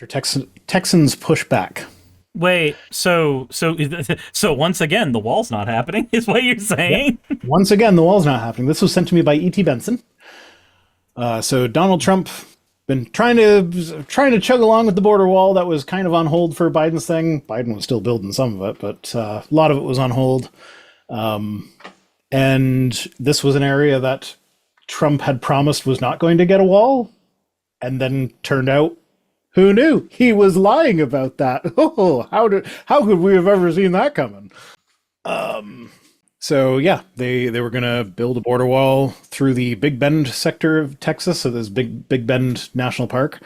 after Texans push back. Wait, so once again, the wall's not happening, is what you're saying? Yep. Once again, the wall's not happening. This was sent to me by E.T. Benson. So Donald Trump been trying to chug along with the border wall that was kind of on hold for Biden's thing. Biden was still building some of it, but a lot of it was on hold. And this was an area that Trump had promised was not going to get a wall, and then turned out, who knew? He was lying about that. Oh, how could we have ever seen that coming? So yeah, they were gonna build a border wall through the Big Bend sector of Texas, so there's Big Bend National Park.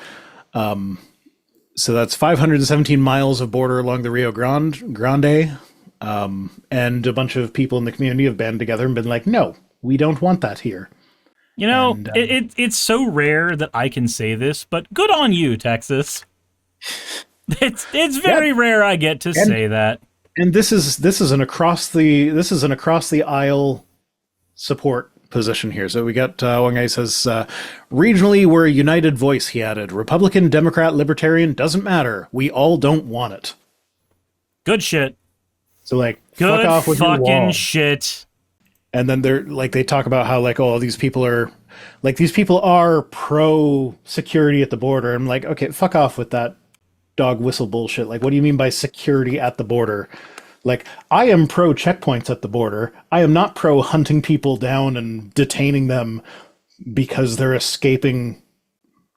So that's 517 miles of border along the Rio Grande. And a bunch of people in the community have banded together and been like, no, we don't want that here. You know, and, it's so rare that I can say this, but good on you, Texas. It's very rare I get to say that. And this is an across the aisle support position here. So we got one guy says, regionally we're a united voice, he added. Republican, Democrat, Libertarian, doesn't matter. We all don't want it. Good shit. So like, good fuck off with your fucking wall. shit. And then they talk about how like, oh, these people are pro security at the border. I'm like, okay, fuck off with that dog whistle bullshit. Like, what do you mean by security at the border? Like, I am pro checkpoints at the border. I am not pro hunting people down and detaining them because they're escaping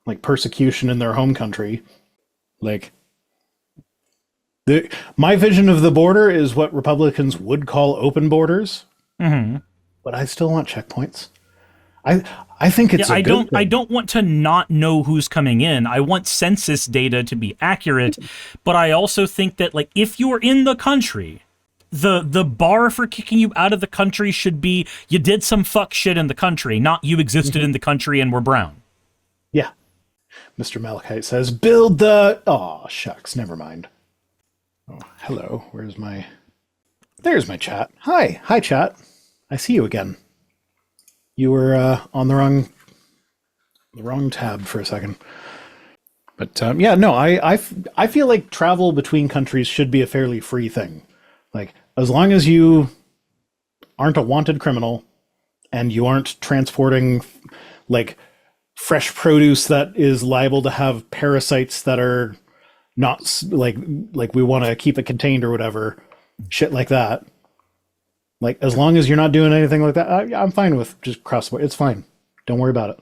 like persecution in their home country. Like, my vision of the border is what Republicans would call open borders. Mm-hmm. But I still want checkpoints. I think it's I don't want to not know who's coming in. I want census data to be accurate, but I also think that like if you're in the country, the bar for kicking you out of the country should be you did some fuck shit in the country, not you existed in the country and were brown. Yeah. Mr. Malachite says, build the... Oh, shucks, never mind. Oh, hello. There's my chat. Hi, chat. I see you again. You were on the wrong tab for a second. But yeah, no, I feel like travel between countries should be a fairly free thing. Like, as long as you aren't a wanted criminal and you aren't transporting like fresh produce that is liable to have parasites that are not like we want to keep it contained or whatever, shit like that. Like, as long as you're not doing anything like that, I'm fine with just cross the border. It's fine. Don't worry about it.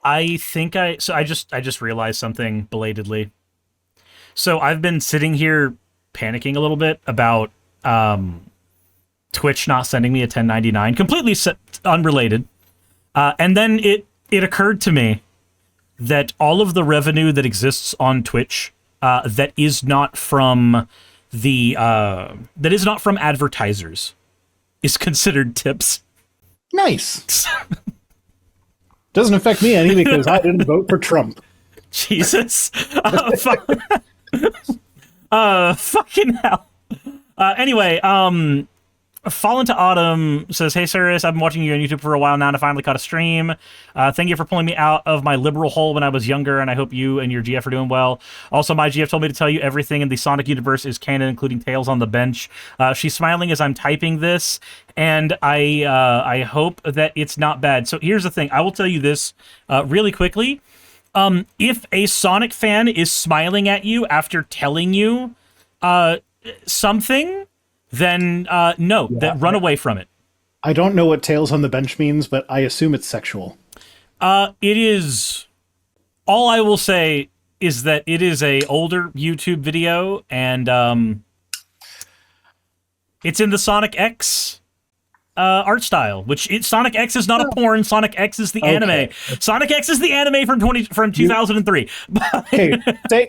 I just realized something belatedly. So I've been sitting here panicking a little bit about Twitch not sending me a 1099, completely unrelated. And then it occurred to me that all of the revenue that exists on Twitch that is not from advertisers is considered tips. Nice. Doesn't affect me any because I didn't vote for Trump. Jesus. Fucking hell. Anyway, Fall into Autumn says, hey, Cyrus, I've been watching you on YouTube for a while now and I finally caught a stream. Thank you for pulling me out of my liberal hole when I was younger, and I hope you and your GF are doing well. Also, my GF told me to tell you everything in the Sonic universe is canon, including Tails on the bench. She's smiling as I'm typing this, and I hope that it's not bad. So here's the thing. I will tell you this really quickly. If a Sonic fan is smiling at you after telling you something... then run away from it. I don't know what Tails on the Bench means, but I assume it's sexual. It is. All I will say is that it is a older YouTube video, and it's in the Sonic X art style, Sonic X is not a porn. Sonic X is the anime. Sonic X is the anime from 2003. Hey,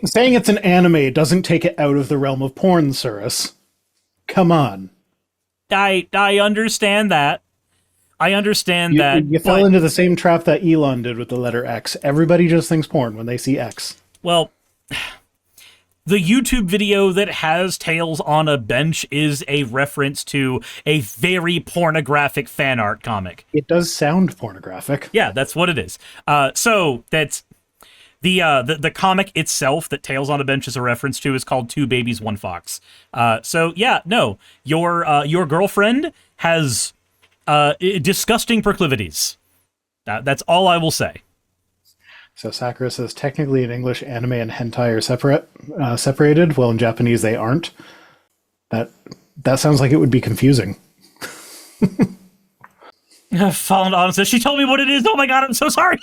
saying it's an anime doesn't take it out of the realm of porn, Cyrus. Come on. I understand that. You fell into the same trap that Elon did with the letter X. Everybody just thinks porn when they see X. Well, the YouTube video that has Tails on a bench is a reference to a very pornographic fan art comic. It does sound pornographic. Yeah, that's what it is. So that's The comic itself that Tails on a Bench is a reference to is called Two Babies, One Fox. So yeah, no, your girlfriend has disgusting proclivities. That's all I will say. So Sakura says, technically in English, anime and hentai are separated, while in Japanese they aren't. That sounds like it would be confusing. Fallen Autumn says, she told me what it is. Oh my god, I'm so sorry.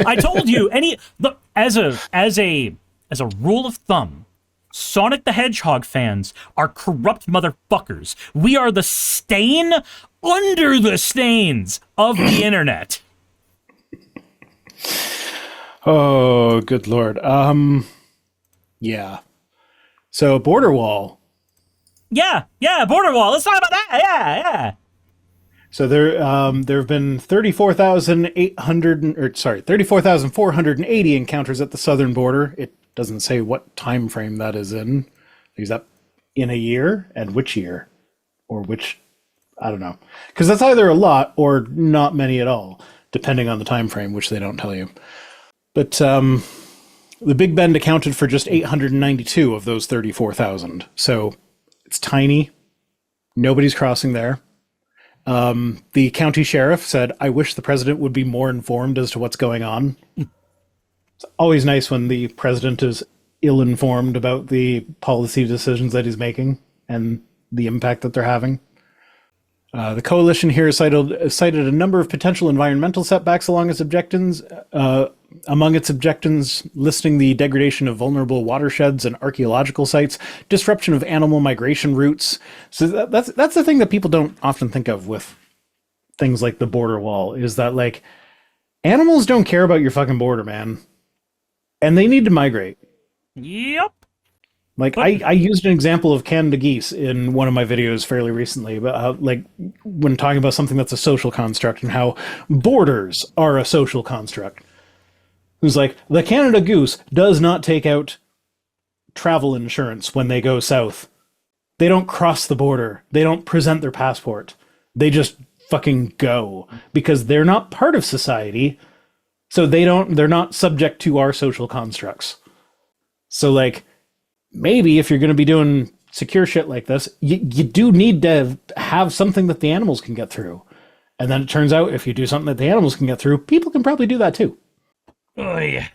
I told you, as a rule of thumb, Sonic the Hedgehog fans are corrupt motherfuckers. We are the stain under the stains of the internet. Oh, good lord. Yeah. So border wall. Yeah, border wall. Let's talk about that. Yeah. So there have been 34,480 encounters at the southern border. It doesn't say what time frame that is in. Is that in a year, and which year, or which? I don't know, because that's either a lot or not many at all, depending on the time frame, which they don't tell you. But the Big Bend accounted for just 892 of those 34,000. So it's tiny. Nobody's crossing there. The county sheriff said, I wish the president would be more informed as to what's going on. It's always nice when the president is ill-informed about the policy decisions that he's making and the impact that they're having. The coalition here cited a number of potential environmental setbacks along its objections, among its objections listing the degradation of vulnerable watersheds and archaeological sites, disruption of animal migration routes. So that's the thing that people don't often think of with things like the border wall, is that, like, animals don't care about your fucking border, man. And they need to migrate. Yep. Like, I used an example of Canada geese in one of my videos fairly recently, but like when talking about something that's a social construct and how borders are a social construct. It was like, the Canada goose does not take out travel insurance when they go south. They don't cross the border. They don't present their passport. They just fucking go, because they're not part of society. So they're not subject to our social constructs. So, like, maybe if you're going to be doing secure shit like this, you do need to have something that the animals can get through. And then it turns out if you do something that the animals can get through, people can probably do that too. Oh, yeah.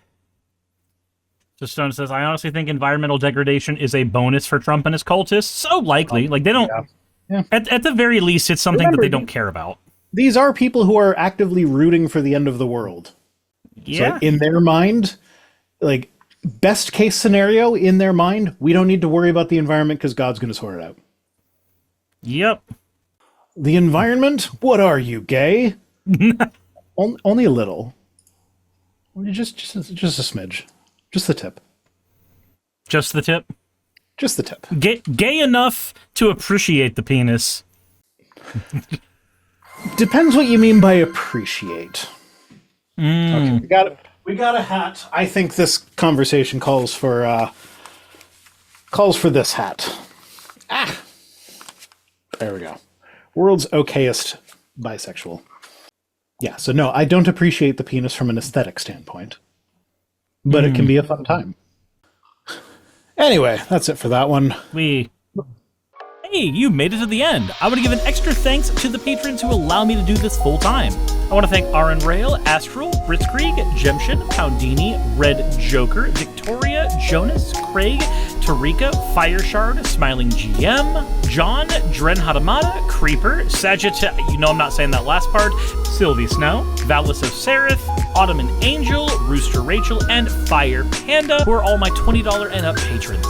So Stone says, I honestly think environmental degradation is a bonus for Trump and his cultists. So likely. Like, they don't... Yeah. At the very least, it's something that they don't care about. These are people who are actively rooting for the end of the world. Yeah. So in their mind, like, best case scenario, in their mind, we don't need to worry about the environment because God's going to sort it out. Yep. The environment? What are you, gay? Only a little. Just a smidge. Just the tip. Just the tip? Just the tip. Gay enough to appreciate the penis. Depends what you mean by appreciate. Okay, we got a hat. I think this conversation calls for this hat. There we go. World's okayest bisexual. Yeah, so no, I don't appreciate the penis from an aesthetic standpoint. But it can be a fun time. Anyway, that's it for that one. Hey, you made it to the end. I want to give an extra thanks to the patrons who allow me to do this full time. I want to thank Aaron Rail, Astral, Britzkrieg, Jemshin, Poundini, Red Joker, Victoria, Jonas, Craig, Tarika, Fireshard, Smiling GM, John, Dren Hadamada, Creeper, Sagitta, you know I'm not saying that last part, Sylvie Snow, Valis of Seraph, Ottoman Angel, Rooster Rachel, and Fire Panda, who are all my $20 and up patrons.